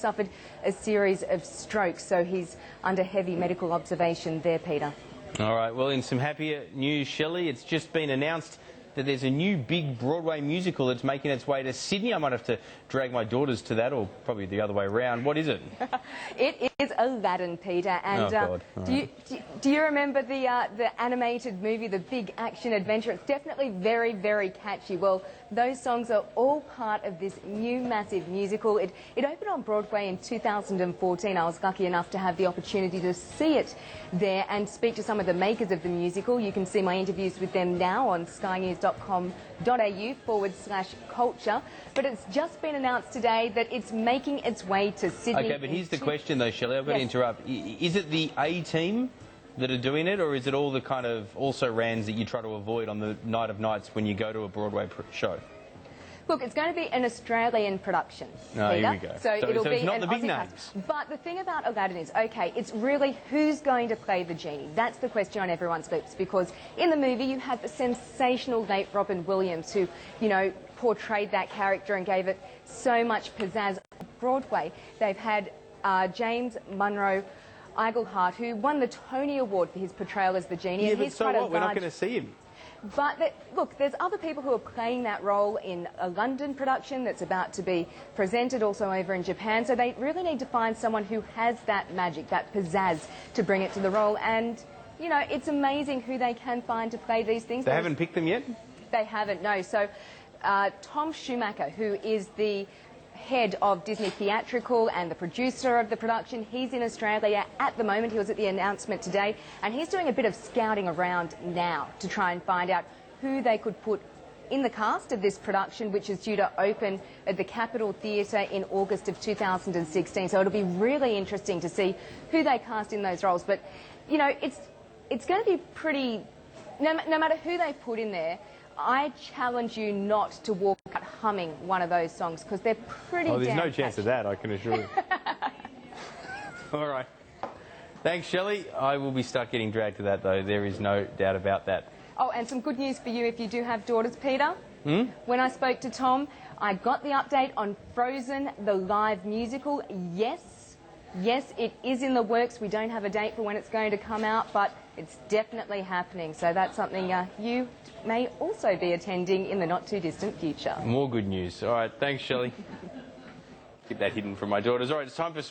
suffered a series of strokes, so he's under heavy medical observation there, Peter. All right, well, in some happier news, Shelley, it's just been announced that there's a new big Broadway musical that's making its way to Sydney. I might have to drag my daughters to that, or probably the other way around. What is it? It is Aladdin, Peter. And oh, God. Do you remember the animated movie, the big action adventure? It's definitely very, very catchy. Well, those songs are all part of this new massive musical. It opened on Broadway in 2014. I was lucky enough to have the opportunity to see it there and speak to some of the makers of the musical. You can see my interviews with them now on skynews.com.au/culture. But it's just been announced today that it's making its way to Sydney. Okay, but here's the question though, Shelley, I've got to interrupt. Is it the A-team that are doing it, or is it all the kind of also-rans that you try to avoid on the night of nights when you go to a Broadway show? Look, it's going to be an Australian production, Oh, Peter. Here we go. So it'll be it's not an the big Aussie names. cast. But the thing about Aladdin is, okay, it's really who's going to play the genie. That's the question on everyone's lips, because in the movie you had the sensational late Robin Williams who, you know, portrayed that character and gave it so much pizzazz. Broadway, they've had James Monroe Iglehart, who won the Tony Award for his portrayal as the genie. Yeah, and but he's so quite what? We're not going to see him. But look, there's other people who are playing that role in a London production that's about to be presented also over in Japan. So they really need to find someone who has that magic, that pizzazz to bring it to the role. And, you know, it's amazing who they can find to play these things. They haven't picked them yet? They haven't, no. So Tom Schumacher, who is the head of Disney Theatrical and the producer of the production, he's in Australia at the moment. He was at the announcement today, and he's doing a bit of scouting around now to try and find out who they could put in the cast of this production, which is due to open at the Capitol Theatre in August of 2016. So it'll be really interesting to see who they cast in those roles. But, you know, it's going to be pretty... No matter who they put in there, I challenge you not to walk out humming one of those songs, because they're pretty damn there's no catchy. chance of that, I can assure you. All right. Thanks, Shelley. I will be stuck getting dragged to that, though. There is no doubt about that. Oh, and some good news for you if you do have daughters, Peter. When I spoke to Tom, I got the update on Frozen, the live musical. Yes, it is in the works. We don't have a date for when it's going to come out, but it's definitely happening. So that's something you may also be attending in the not-too-distant future. More good news. All right, thanks, Shelley. Keep that hidden from my daughters. All right, it's time for